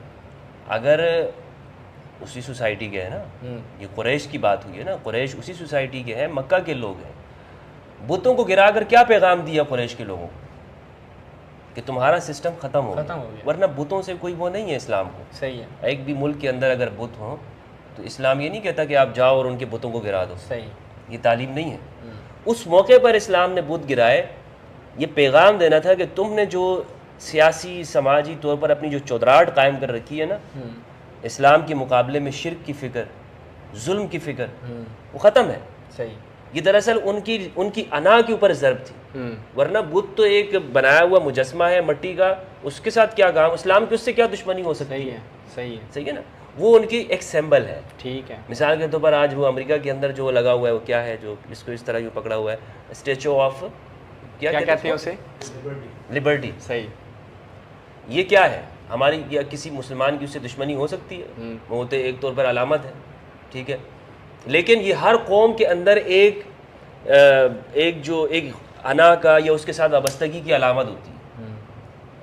अगर उसी सोसाइटी के है ना, ये कुरैश की बात हुई है ना, कुरैश उसी सोसाइटी के हैं, मक्का के लोग हैं, बुतों को गिराकर क्या पैगाम दिया कुरैश के लोगों को कि तुम्हारा सिस्टम खत्म हो गया। वरना बुतों से कोई वो नहीं है इस्लाम को। सही है। एक भी मुल्क के अंदर अगर बुत हो तो इस्लाम ये नहीं कहता कि आप जाओ और उनके बुतों को गिरा दो। सही, ये तालीम नहीं है। उस मौके पर इस्लाम ने बुत गिराए, ये पैगाम देना था कि तुमने जो सियासी समाजी तौर पर अपनी जो चौधराहट कायम कर रखी है ना, इस्लाम के मुकाबले में शिर्क की फ़िक्र, जुल्म की फ़िक्र, वो ख़त्म है। सही। ये दरअसल उनकी अना के ऊपर ज़र्ब थी। वरना बुत तो एक बनाया हुआ मुजस्मा है मट्टी का, उसके साथ क्या काम, इस्लाम की उससे क्या दुश्मनी हो सकती है। सही है ना, वो उनकी एक सिंबल है। ठीक है, मिसाल के तौर पर आज वो अमेरिका के अंदर जो लगा हुआ है वो क्या है, जो इसको इस तरह यूँ पकड़ा हुआ है, स्टैचू ऑफ क्या कहते हैं उसे, लिबर्टी। सही, ये क्या है, हमारी या किसी मुसलमान की उससे दुश्मनी हो सकती है? वो तो एक तौर पर अलामत है, ठीक है। लेकिन ये हर कौम के अंदर एक अना का या उसके साथ वाबस्तगी की अलामत होती है।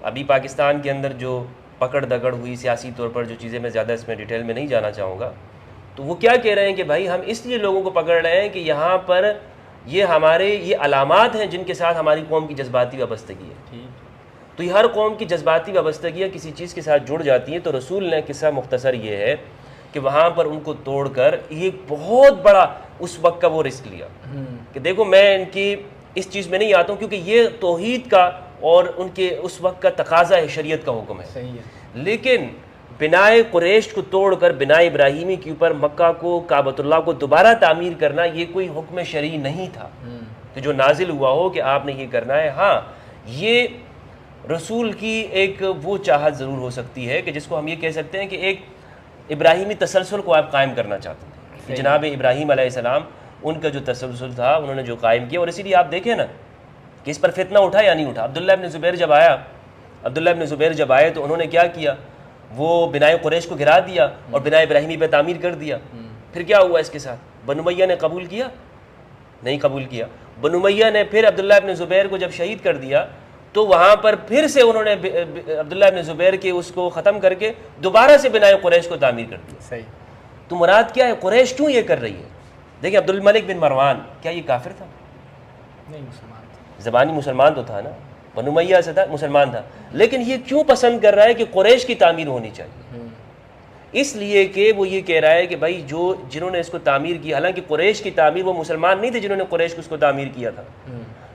अभी पाकिस्तान के अंदर जो पकड़ दगड़ हुई सियासी तौर पर, जो चीज़ें मैं ज़्यादा इसमें डिटेल में नहीं जाना चाहूँगा, तो वो क्या कह रहे हैं कि भाई हम इसलिए लोगों को पकड़ रहे हैं कि यहाँ पर ये अलामात हैं जिनके साथ हमारी कौम की जज्बाती वाबस्तगी है। तो ये हर कौम की जज्बाती वाबस्तगियाँ किसी चीज़ के साथ जुड़ जाती हैं। तो रसूल ने किस्सा मुख्तसर ये है कि वहाँ पर उनको तोड़कर एक बहुत बड़ा उस वक्त का वो रिस्क लिया कि देखो मैं इनकी इस चीज़ में नहीं आता हूँ, क्योंकि ये तौहीद का और उनके उस वक्त का तकाजा है, शरीयत का हुक्म है। सही है। लेकिन बिनाए कुरैश को तोड़कर बिनाए इब्राहिमी के ऊपर मक्का को, काबतुल्लाह को दोबारा तामीर करना, ये कोई हुक्म शरई नहीं था कि जो नाजिल हुआ हो कि आपने ये करना है। हाँ, ये रसूल की एक वो चाहत ज़रूर हो सकती है कि जिसको हम ये कह सकते हैं कि एक इब्राहिमी तसलसल को आप कायम करना चाहते थे। जनाब इब्राहीम अलैहिस्सलाम, उनका जो तसलसल था उन्होंने जो कायम किया, और इसीलिए आप देखें ना कि इस पर फितना उठा या नहीं उठा। अब्दुल्लाह इब्न ज़ुबैर जब आए तो उन्होंने क्या किया, वो बिनाए कुरैश को गिरा दिया और बिनाए इब्राहिमी पे तामीर कर दिया। फिर क्या हुआ इसके साथ, बनु उमय्या ने कबूल किया? नहीं कबूल किया। बनु उमय्या ने फिर अब्दुल्लाह इब्न ज़ुबैर को जब शहीद कर दिया तो वहाँ पर फिर से उन्होंने अब्दुल्लाह इब्न ज़ुबैर के उसको ख़त्म करके दोबारा से बिनाए कुरैश को तामीर कर दिया। सही। तो मुराद क्या है, कुरैश क्यों ये कर रही है? देखिए अब्दुल मलिक बिन मरवान, क्या ये काफिर था? नहीं, मुसलमान था। ज़बानी मुसलमान तो था ना, बनु उमय्या से था, मुसलमान था। लेकिन ये क्यों पसंद कर रहा है कि कुरैश की तामीर होनी चाहिए? इसलिए कि वो ये कह रहा है कि भाई जिन्होंने इसको तामीर किया, हालांकि कुरैश की तामीर, वो मुसलमान नहीं थे जिन्होंने कुरैश को उसको तामीर किया था,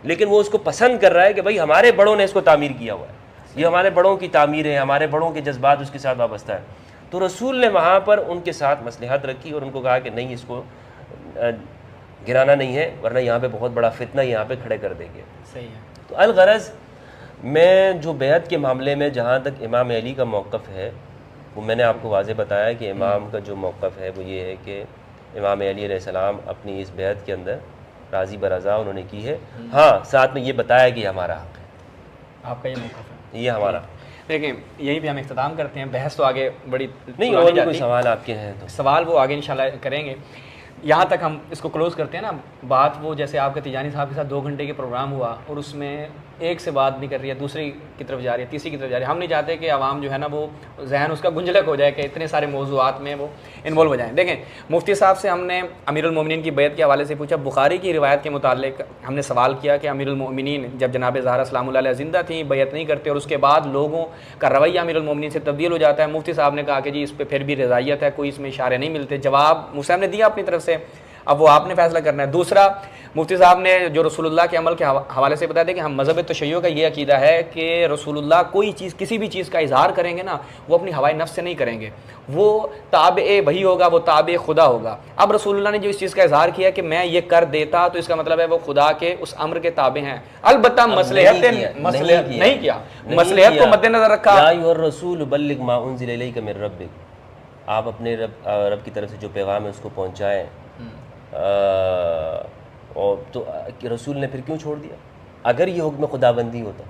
लेकिन वो उसको पसंद कर रहा है कि भाई हमारे बड़ों ने इसको तामीर किया हुआ है, ये हमारे बड़ों की तामीर है, हमारे बड़ों के जज्बात उसके साथ वाबस्ता है। तो रसूल ने वहाँ पर उनके साथ मसलहत रखी और उनको कहा कि नहीं, इसको गिराना नहीं है, वरना यहाँ पे बहुत बड़ा फितना यहाँ पे खड़े कर देंगे। सही है। तो अलगरज मैं जो बैत के मामले में जहाँ तक इमाम अली का मौक़िफ़ है, वो मैंने आपको वाज़े बताया कि इमाम का जो मौक़िफ़ है वो ये है कि इमाम अली अलैहिस्सलाम अपनी इस बैत के अंदर राज़ी बरज़ा उन्होंने की है। हाँ, साथ में ये बताया कि हमारा हक़ है, आपका ये मौक़िफ़ है, ये हमारा। देखें, यहीं पे हम इख्तिताम करते हैं। बहस तो आगे बड़ी नहीं, और भी कोई सवाल आपके हैं तो सवाल वो आगे इंशाल्लाह करेंगे। यहाँ तक हम इसको क्लोज़ करते हैं ना। बात वो जैसे आपके तिजानी साहब के साथ 2 घंटे के प्रोग्राम हुआ और उसमें एक से बात नहीं कर रही है, दूसरी की तरफ जा रही है, तीसरी की तरफ जा रही है। हम नहीं चाहते कि आवाम जो है ना वो जहन उसका गुंजलक हो जाए कि इतने सारे मौज़ूआत में वो इन्वॉल्व हो जाएँ। देखें, मुफ्ती साहब से हमने अमीरुल मोमिनीन की बैत के हवाले से पूछा। बुखारी की रिवायत के मुतालिक हमने सवाल किया कि अमीरुल मोमिनीन जब जनाब ज़हरा सलामुल्लाह अलैहा ज़िंदा थी, बैत नहीं करते और उसके बाद लोगों का रवैया अमीरुल मोमिनीन से तब्दील हो जाता है। मुफ्ती साहब ने कहा कि जी इस पर फिर भी रज़ाइयत है, कोई इसमें इशारे नहीं मिलते। जवाब मुफ्ती साहब ने दिया अपनी तरफ से, अब वो आपने फैसला करना है। दूसरा, मुफ्ती साहब ने जो रसूलुल्लाह के अमल के हवाले से बताया कि हम मज़हब तशय्युअ का ये अकीदा है कि रसूलुल्लाह कोई चीज़, किसी भी चीज़ का इजहार करेंगे ना, वो अपनी हवाई नफ्स से नहीं करेंगे, वो ताबे वही होगा, वो ताबे खुदा होगा। अब रसूलुल्लाह ने जो इस चीज़ का इजहार किया कि मैं ये कर देता, तो इसका मतलब है वो खुदा के उस अम्र के ताबे हैं। अलबत्ता मसलहत नहीं किया, मसलहत को मद्देनजर रखा। रसूल बल्लिग मा उनज़िला इलैका मिन रब्बिक, आप अपने रब की तरफ से जो पैगाम है उसको पहुँचाएँ। और तो रसूल ने फिर क्यों छोड़ दिया? अगर ये हुक्म खुदाबंदी होता,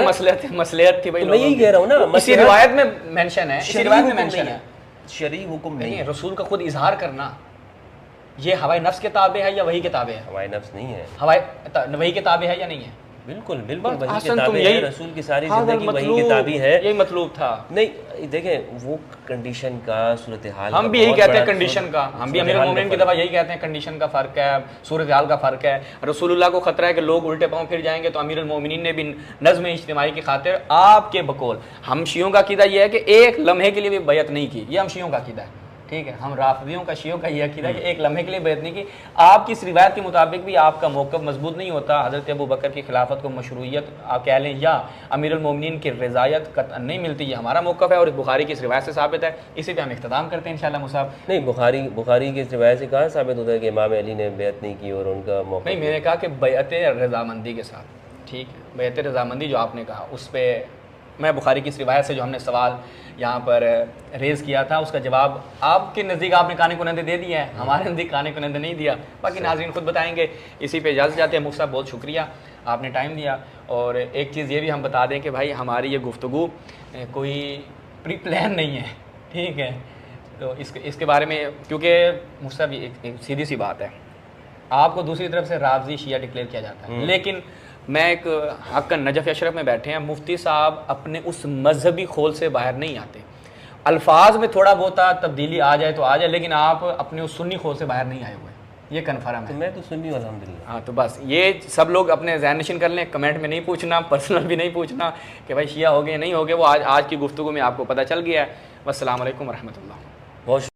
मसलहत थी भाई, तो मैं यही कह रहा हूँ ना, इसी रिवायत में मेंशन है, इसी रिवायत में मेंशन है, शरई हुक्म नहीं है। रसूल का खुद इजहार करना ये हवाई नफ्स के ताबे है या वही के ताबे है? हवाई नफ्स नहीं है, हवाई वही के ताबे है या नहीं है? बिल्कुल बिल्कुल वही किताबें हैं, रसूल की सारी जिंदगी वही किताबी है। यही मतलूब था। नहीं देखें, वो कंडीशन का सूरत हाल, हम भी यही कहते हैं कंडीशन का, हम भी अमीरुल मोमिनीन की दफा यही कहते हैं कंडीशन का फ़र्क है, सूरत हाल का फ़र्क है। रसूलुल्लाह को ख़तरा है कि लोग उल्टे पाँव फिर जाएंगे, तो अमीरुल मोमिनीन ने भी नज़्म इज्तिमाई की खातिर आपके बकौल, हम शियों का अकीदा यह है कि एक लम्हे के लिए भी बैत नहीं की, ये हम शियों का अकीदा है, ठीक है, हम राफिदियों का, शियों का ये अकीदा है कि एक लम्हे के लिए बैत नहीं की। आपकी इस रिवायत के मुताबिक भी आपका मौक़िफ़ मजबूत नहीं होता, हज़रत अबू बकर की खिलाफत को मशरूइयत आप कह लें या अमीरुल मोमिनीन की रज़ायत कतअन नहीं मिलती, ये हमारा मौक़िफ़ है और इस बुखारी की इस रिवायत से साबित है। इसी पर हम इख्तिताम करते हैं इंशाअल्लाह मुसाब। नहीं, बुखारी की इस रिवायत से कहाँ साबित होता है कि इमाम अली ने बैत नहीं की और उनका मौक़िफ़? नहीं, मैंने कहा कि बैत रज़ामंदी के साथ, ठीक है, बैत रज़ामंदी जो आपने कहा उस पर मैं बुखारी की इस रिवायत से जो हमने सवाल यहाँ पर रेज़ किया था उसका जवाब आपके नज़दीक आपने काने कुनंदे दे दिया है, हमारे नज़दीक काने कुनंदे नहीं दिया। बाकी नाज़रीन खुद बताएंगे। इसी पे इजाज़त चाहते हैं। मुफ्ती साहब बहुत शुक्रिया, आपने टाइम दिया। और एक चीज़ ये भी हम बता दें कि भाई हमारी ये गुफ्तगू कोई प्री प्लान नहीं है, ठीक है, तो इसके बारे में, क्योंकि मुफ्ती साहब एक सीधी सी बात है, आपको दूसरी तरफ से राफ़ज़ी शिया डिक्लेयर किया जाता है, लेकिन मैं एक हक़ नजफ़ अशरफ में बैठे हैं, मुफ्ती साहब अपने उस मजहबी खोल से बाहर नहीं आते। अल्फाज में थोड़ा बहुत तब्दीली आ जाए तो आ जाए, लेकिन आप अपने उस सुन्नी खोल से बाहर नहीं आए हुए, ये कन्फर्म है। तो मैं तो सुन्नी हूं अल्हम्दुलिल्लाह। हाँ, तो बस ये सब लोग अपने ज़हन नशीन कर लें, कमेंट में नहीं पूछना, पर्सनल भी नहीं पूछना कि भाई शिया हो गए नहीं हो गए, वो आज की गुफ्तगू में आपको पता चल गया है। वस्सलाम अलैकुम रहमतुल्लाह। बहुत